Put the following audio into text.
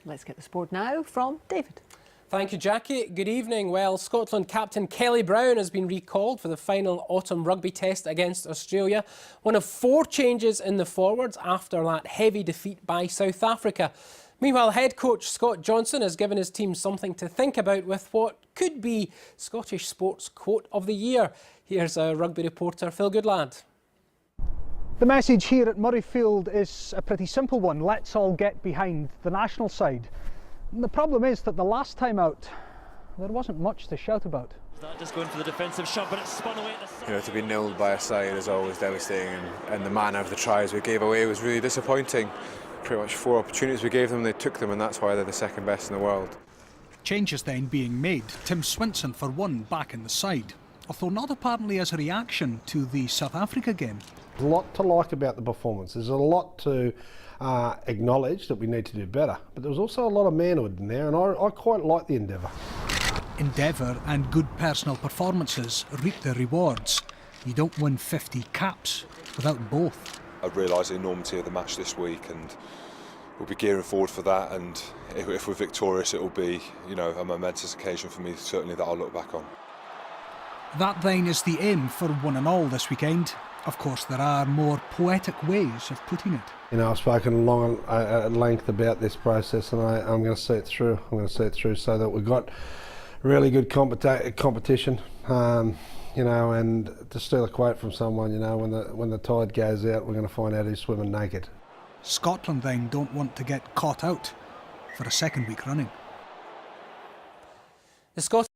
Let's get the sport now from David. Thank you, Jackie. Good evening. Well, Scotland captain Kelly Brown has been recalled for the final autumn rugby test against Australia. One of 4 changes in the forwards after that heavy defeat by South Africa. Meanwhile, head coach Scott Johnson has given his team something to think about with what could be Scottish Sports Quote of the Year. Here's our rugby reporter Phil Goodlad. The message here at Murrayfield is a pretty simple one. Let's all get behind the national side. And the problem is that the last time out, there wasn't much to shout about. Just going for the defensive shot, but it's spun away. To be nilled by a side is always devastating, and the manner of the tries we gave away was really disappointing. Pretty much 4 opportunities we gave them, they took them, and that's why they're the second best in the world. Changes then being made. Tim Swinson for one back in the side, although not apparently as a reaction to the South Africa game. There's a lot to like about the performance. There's a lot to acknowledge that we need to do better, but there was also a lot of manhood in there, and I quite like the endeavour. Endeavour and good personal performances reap their rewards. You don't win 50 caps without both. I realise the enormity of the match this week, and we'll be gearing forward for that, and if we're victorious, it will be, a momentous occasion for me, certainly, that I'll look back on. That then is the aim for one and all this weekend. Of course, there are more poetic ways of putting it. I've spoken long at length about this process, and I'm going to see it through. I'm going to see it through so that we've got really good competition. And to steal a quote from someone, when the tide goes out, we're going to find out who's swimming naked. Scotland then don't want to get caught out for a second week running. The Scottish